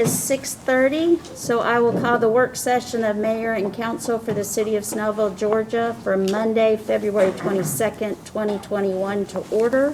is 6:30, so I will call the work session of mayor and council for the city of Snellville, Georgia for Monday, February 22nd, 2021 to order.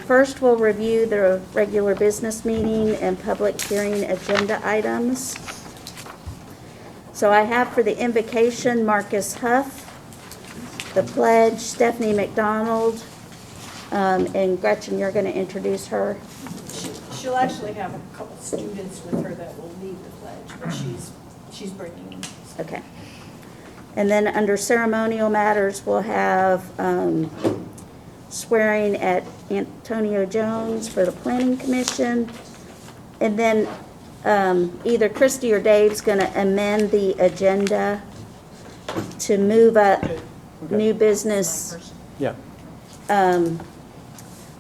First, we'll review the regular business meeting and public hearing agenda items. So I have for the invocation Marcus Huff, the pledge Stephanie McDonald, and Gretchen, you're going to introduce her. She'll actually have a couple students with her that will lead the pledge, but she's bringing them. Okay. And then under ceremonial matters, we'll have swearing at Antonio Jones for the Planning Commission. And then either Christy or Dave's going to amend the agenda to move up new business. Yeah.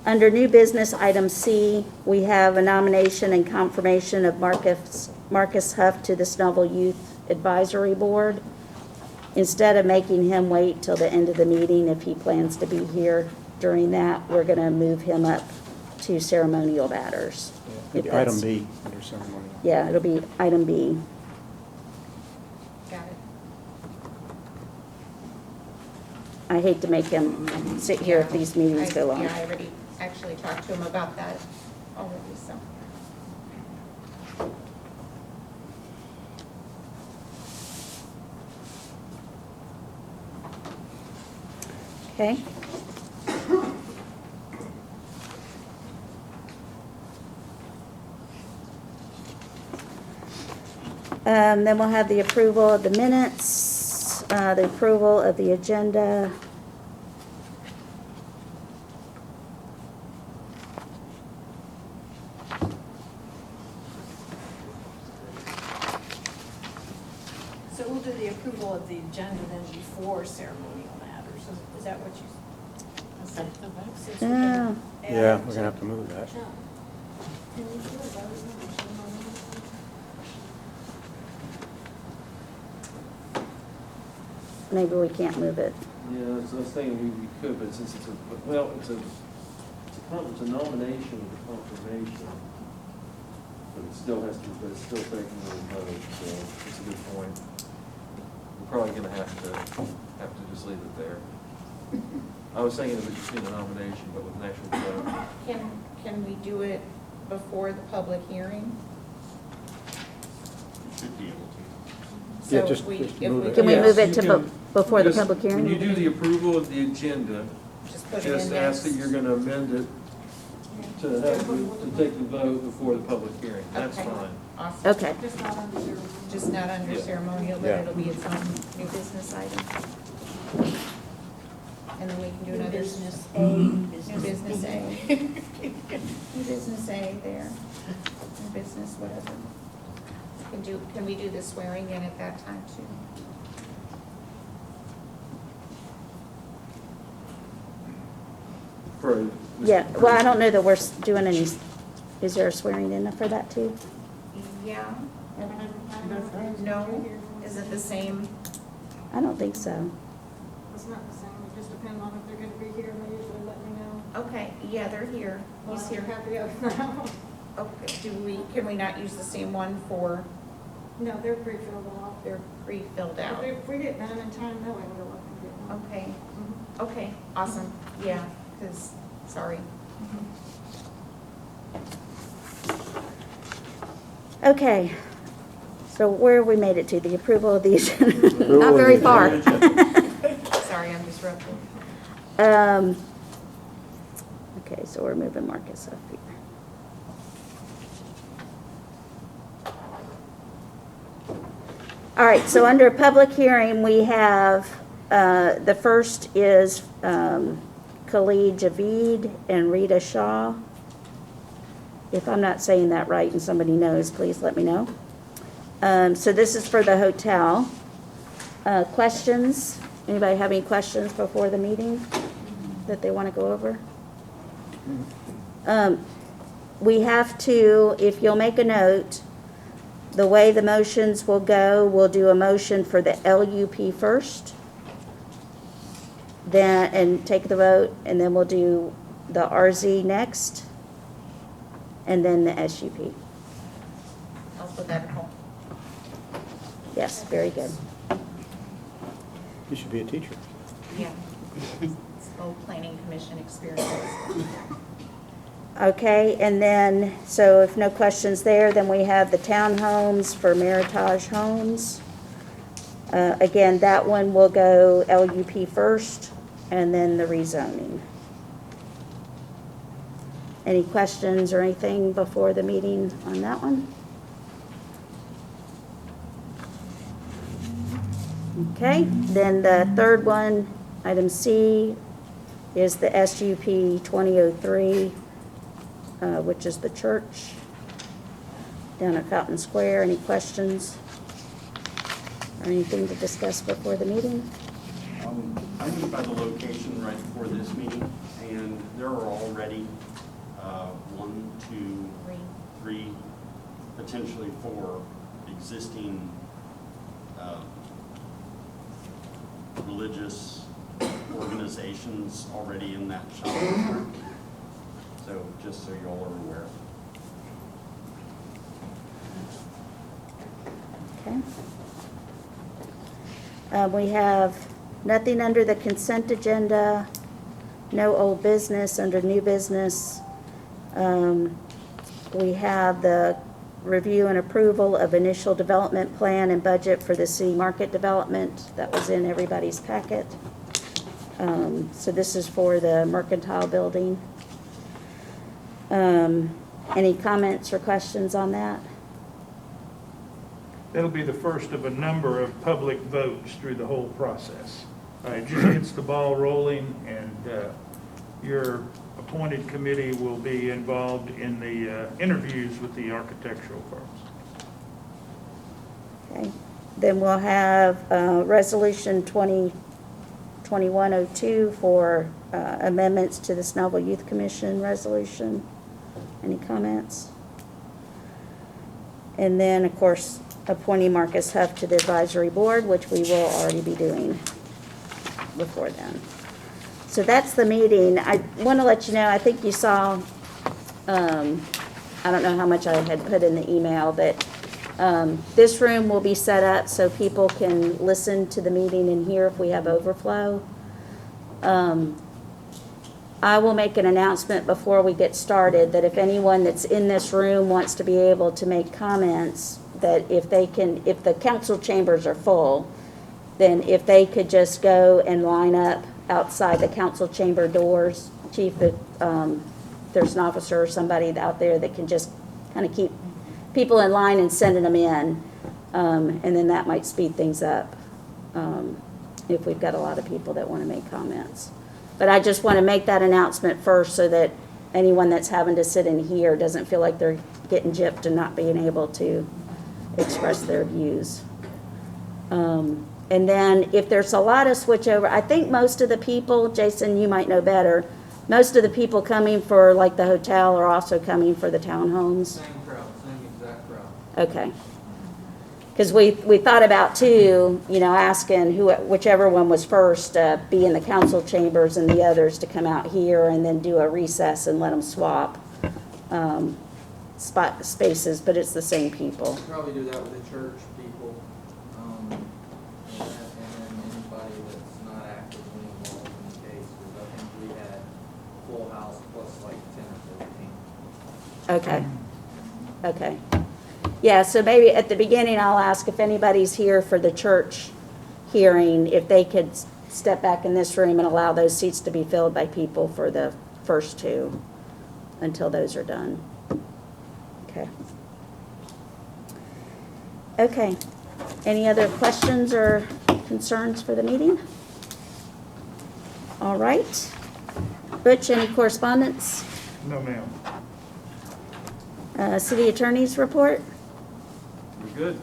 Under new business, item C, we have a nomination and confirmation of Marcus Huff to the Snellville Youth Advisory Board. Instead of making him wait till the end of the meeting, if he plans to be here during that, we're going to move him up to ceremonial matters. If that's- Item B under ceremonial. Yeah, it'll be item B. Got it. I hate to make him sit here if these meetings go long. Yeah, I already actually talked to him about that already, so. Okay. Then we'll have the approval of the minutes, the approval of the agenda. So we'll do the approval of the agenda then before ceremonial matters. Is that what you? Since we're gonna add Yeah, it we're gonna have to move that. Can we do a vote on ceremonial? Maybe we can't move it. Yeah, so I was thinking we could, but since it's it's a nomination with a confirmation, but it still has to, but it's still taking a vote, so it's a good point. We're probably gonna have to just leave it there. I was thinking of it just being a nomination, but with an actual vote. Can we do it before the public hearing? Should be able to. So Yeah, if just we- move if it. we Can we Yes, move it you to can. before the Just- public When you hearing? do the approval of the agenda, Just put it just in ask that next? you're gonna amend it to have, to take the vote before the public hearing. That's Okay. fine. Awesome. Okay. Just not under ceremonial. Just not under Yeah. ceremonial, but Yeah. it'll be its own new business item. And then we can do New another. business A, New business business B. A. New business A there. New business whatever. Can we do the swearing in at that time too? For- Yeah, well, I don't know that we're doing any, is there a swearing in for that too? Yeah. No, is it the same? I don't think so. It's not the same, it just depends on if they're gonna be here, they usually let me know. Okay, yeah, they're here. He's here. Happy of now. Okay, can we not use the same one for, No, they're pre-filled out. they're pre-filled out? If we get done in time, they'll have to look and get one. Okay, Mhm. okay, awesome, yeah, because, sorry. Okay, so where have we made it to? The approval of the agenda? Not Approval of very the far. Sorry, I'm disrupting. Okay, so we're moving Marcus up here. All right, so under public hearing, we have, the first is Khalid Javid and Rita Shaw. If I'm not saying that right and somebody knows, please let me know. So this is for the hotel. Questions? Anybody have any questions before the meeting that they want to go over? We have to, if you'll make a note, the way the motions will go, we'll do a motion for the LUP first, then, and take the vote, and then we'll do the RZ next, and then the SUP. alphabetical. Yes, very good. You should be a teacher. Yeah. Old planning commission experience. Okay, and then, so if no questions there, then we have the townhomes for Meritage Homes. Again, that one will go LUP first, and then the rezoning. Any questions or anything before the meeting on that one? Okay, then the third one, item C, is the SUP 2003, which is the church down at Fountain Square. Any questions or anything to discuss before the meeting? I moved by the location right before this meeting, and there are already 1, 2, 3, potentially 4 existing religious organizations already in that shopping center. So just so you all are aware. Okay. We have nothing under the consent agenda, no old business under new business. We have the review and approval of initial development plan and budget for the city market development. That was in everybody's packet. So this is for the mercantile building. Any comments or questions on that? That'll be the first of a number of public votes through the whole process. It just gets the ball rolling, and your appointed committee will be involved in the interviews with the architectural firms. Okay. Then we'll have Resolution 2021-02 for amendments to the Snellville Youth Commission resolution. Any comments? And then, of course, appointing Marcus Huff to the advisory board, which we will already be doing before then. So that's the meeting. I want to let you know, I think you saw, I don't know how much I had put in the email, but this room will be set up so people can listen to the meeting and hear if we have overflow. I will make an announcement before we get started that if anyone that's in this room wants to be able to make comments, that if the council chambers are full, then if they could just go and line up outside the council chamber doors. Chief, if there's an officer or somebody out there that can just kind of keep people in line and sending them in, and then that might speed things up if we've got a lot of people that want to make comments. But I just want to make that announcement first so that anyone that's having to sit in here doesn't feel like they're getting gypped and not being able to express their views. And then if there's a lot of switchover, I think most of the people, Jason, you might know better, most of the people coming for like the hotel are also coming for the townhomes. Same crowd, same exact crowd. Okay. Because we thought about too, asking whichever one was first, be in the council chambers and the others to come out here and then do a recess and let them swap spaces, but it's the same people. Probably do that with the church people, and then anybody that's not actively involved in the case, because I think we had full house plus like 10 or 14. Okay. Yeah, so maybe at the beginning, I'll ask if anybody's here for the church hearing, if they could step back in this room and allow those seats to be filled by people for the first two until those are done. Okay. Okay. Any other questions or concerns for the meeting? All right. Butch, any correspondence? No, ma'am. City attorney's report? We're good.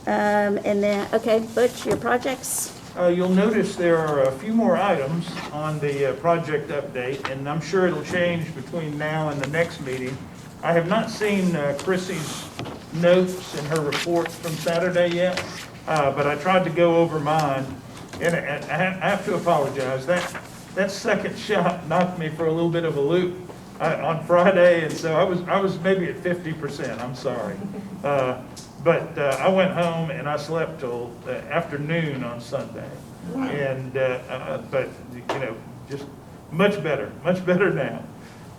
And then, okay, Butch, your projects? You'll notice there are a few more items on the project update, and I'm sure it'll change between now and the next meeting. I have not seen Chrissy's notes in her report from Saturday yet, but I tried to go over mine, and I have to apologize. That second shot knocked me for a little bit of a loop. on Friday, and so I was maybe at 50%, I'm sorry. But I went home and I slept till afternoon on Sunday. And, but, you know, just much better now.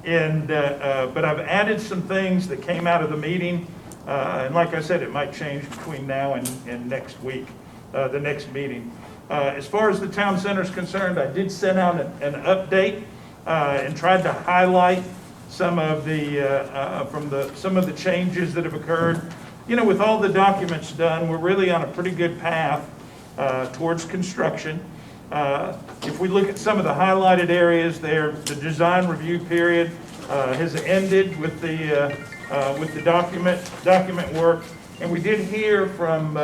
And, but I've added some things that came out of the meeting. And like I said, it might change between now and next week, the next meeting. As far as the town center is concerned, I did send out an update and tried to highlight some of the some of the changes that have occurred. You know, with all the documents done, we're really on a pretty good path towards construction. If we look at some of the highlighted areas there, the design review period has ended with the document work, and we did hear from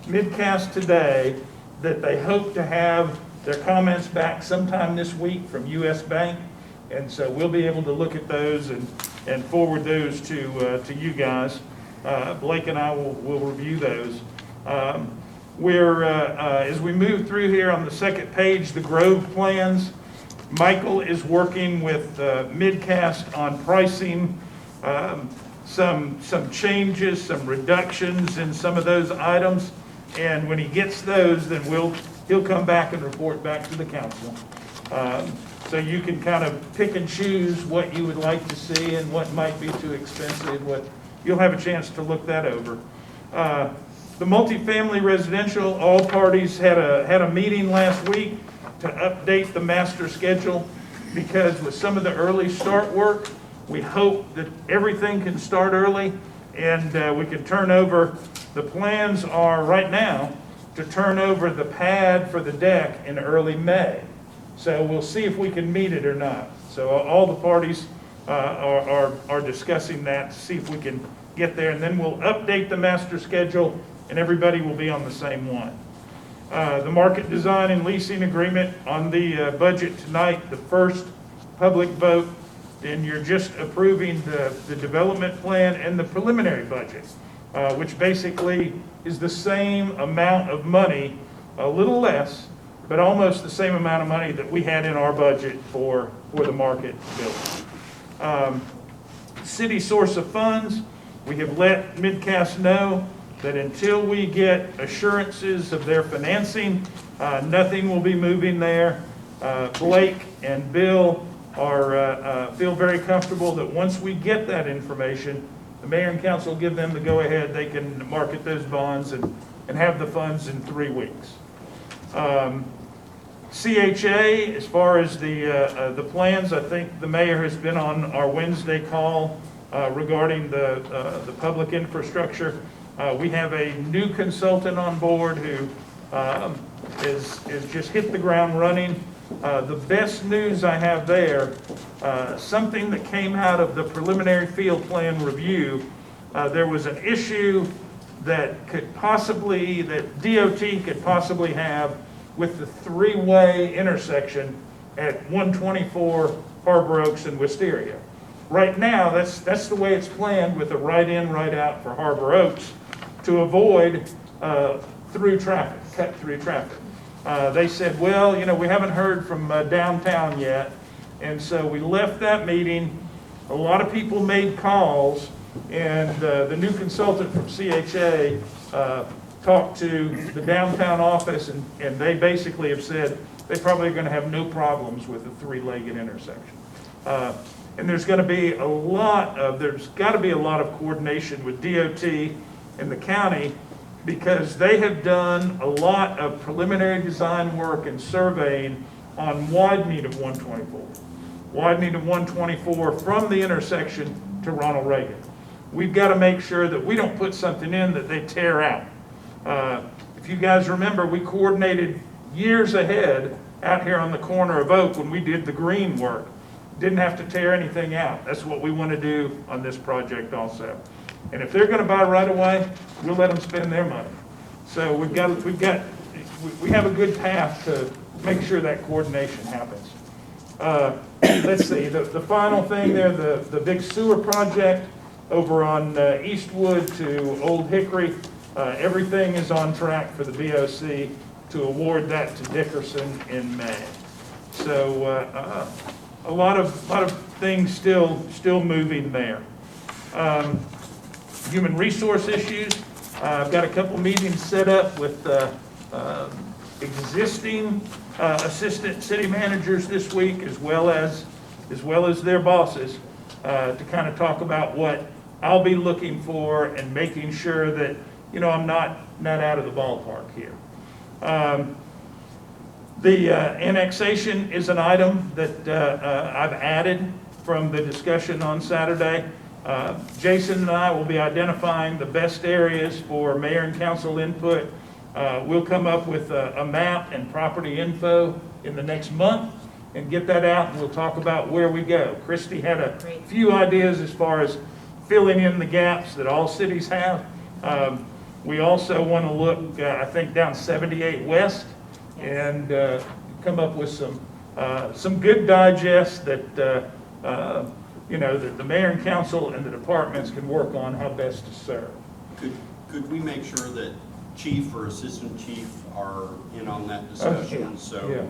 Midcast today that they hope to have their comments back sometime this week from US Bank, and so we'll be able to look at those and forward those to you guys. Blake and I will review those. As we move through here on the second page, the Grove plans, Michael is working with Midcast on pricing, some changes, some reductions in some of those items. And when he gets those, then he'll come back and report back to the council. So you can kind of pick and choose what you would like to see and what might be too expensive. You'll have a chance to look that over. The multifamily residential, all parties had a meeting last week to update the master schedule, because with some of the early start work, we hope that everything can start early and we can turn over. The plans are right now to turn over the pad for the deck in early May. So we'll see if we can meet it or not. So all the parties are discussing that to see if we can get there, and then we'll update the master schedule and everybody will be on the same one. The market design and leasing agreement on the budget tonight, the first public vote, then you're just approving the development plan and the preliminary budget, which basically is the same amount of money, a little less, but almost the same amount of money that we had in our budget for the market building. City source of funds, we have let Midcast know that until we get assurances of their financing, nothing will be moving there. Blake and Bill feel very comfortable that once we get that information, the mayor and council give them the go-ahead, they can market those bonds and have the funds in 3 weeks. CHA, as far as the plans, I think the mayor has been on our Wednesday call regarding the public infrastructure. We have a new consultant on board who is just hit the ground running. The best news I have there, something that came out of the preliminary field plan review, there was an issue that DOT could possibly have with the three-way intersection at 124 Harbor Oaks and Wisteria. Right now, that's the way it's planned, with a right-in, right-out for Harbor Oaks to avoid cut through traffic. They said, well, you know, we haven't heard from downtown yet, and so we left that meeting. A lot of people made calls, and the new consultant from CHA talked to the downtown office, and they basically have said they probably are going to have no problems with a three-legged intersection. And there's got to be a lot of coordination with DOT and the county, because they have done a lot of preliminary design work and surveying on widening of 124 from the intersection to Ronald Reagan. We've got to make sure that we don't put something in that they tear out. If you guys remember, we coordinated years ahead out here on the corner of Oak when we did the green work. Didn't have to tear anything out. That's what we want to do on this project also. And if they're going to buy right away, we'll let them spend their money. So we have a good path to make sure that coordination happens. Let's see, the final thing there, the big sewer project over on Eastwood to Old Hickory, everything is on track for the BOC to award that to Dickerson in May. So a lot of things still moving there. Human resource issues, I've got a couple meetings set up with existing assistant city managers this week, as well as their bosses, to kind of talk about what I'll be looking for and making sure that, I'm not out of the ballpark here. The annexation is an item that I've added from the discussion on Saturday. Jason and I will be identifying the best areas for mayor and council input. We'll come up with a map and property info in the next month and get that out, and we'll talk about where we go. Christie had a few ideas as far as filling in the gaps that all cities have. We also want to look, I think, down 78 West and come up with some good digests that that the mayor and council and the departments can work on how best to serve. Could we make sure that chief or assistant chief are in on that yeah. discussion? Yeah. So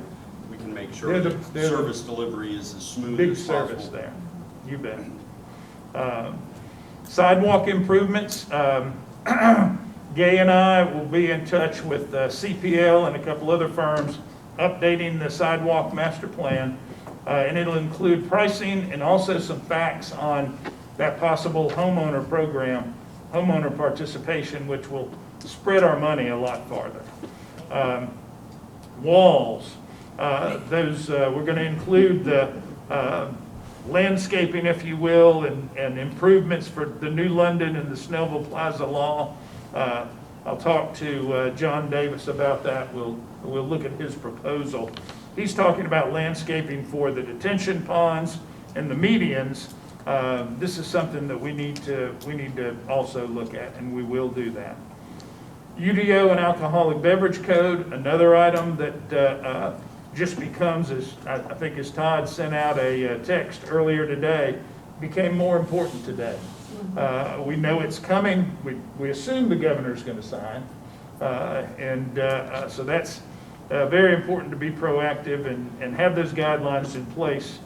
we can make sure They're that the service delivery is as smooth Big as possible. service there, you bet. Sidewalk improvements, Gay and I will be in touch with CPL and a couple other firms updating the sidewalk master plan. And it'll include pricing and also some facts on that possible homeowner program, homeowner participation, which will spread our money a lot farther. Walls, we're going to include the landscaping, if you will, and improvements for the New London and the Snellville Plaza Law. I'll talk to John Davis about that. We'll look at his proposal. He's talking about landscaping for the detention ponds and the medians. This is something that we need to also look at, and we will do that. UDO and alcoholic beverage code, another item that just becomes, as I think as Todd sent out a text earlier today, became more important today. We know it's coming. We assume the governor's going to sign. So that's very important to be proactive and have those guidelines in place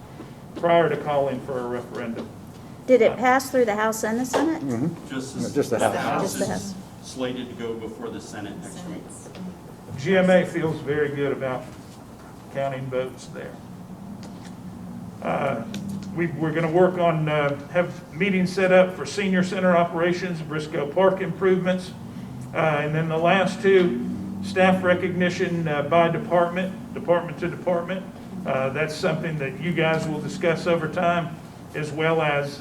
prior to calling for a referendum. Did it pass through the House and the Senate? Just Just the House. Just the House. is slated to go before the Senate next week. GMA feels very good about counting votes there. We're going to work on, have meetings set up for senior center operations, Briscoe Park improvements, and then the last two, staff recognition by department to department. That's something that you guys will discuss over time, as well as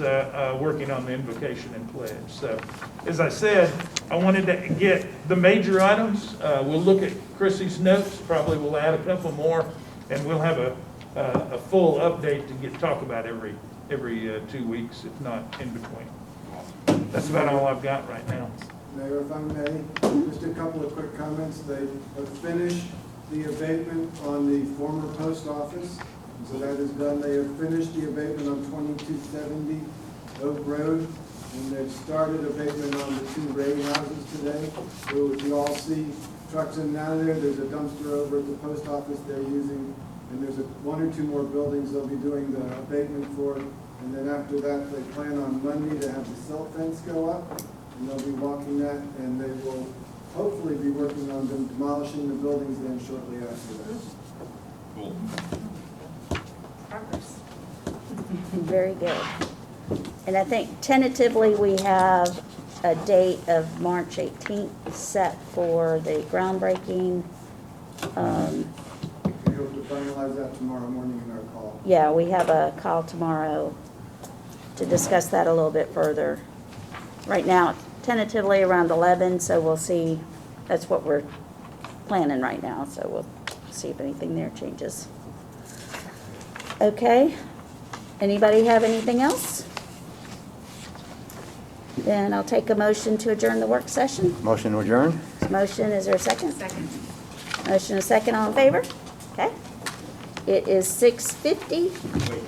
working on the invocation and pledge. So, as I said, I wanted to get the major items. We'll look at Chrissy's notes, probably we'll add a couple more, and we'll have a full update to talk about every 2 weeks, if not in between. That's about all I've got right now. Mayor, if I may, just a couple of quick comments. They have finished the abatement on the former post office, so that is done. They have finished the abatement on 2270 Oak Road, and they've started abatement on the 2 Ray houses today. So if you all see trucks in and out of there, there's a dumpster over at the post office they're using, and there's 1 or 2 more buildings they'll be doing the abatement for. And then after that, they plan on Monday to have the silt fence go up, and they'll be walking that, and they will hopefully be working on them demolishing the buildings then shortly after that. Cool. Progress. Very good. And I think tentatively we have a date of March 18th set for the groundbreaking. We hope to finalize that tomorrow morning in our call. Yeah, we have a call tomorrow to discuss that a little bit further. Right now, tentatively around 11, so we'll see. That's what we're planning right now, so we'll see if anything there changes. Okay. Anybody have anything else? Then I'll take a motion to adjourn the work session. Motion to adjourn? Motion, is there a second? Second. Motion, a second, all in favor? Okay. It is 6:50. Wait,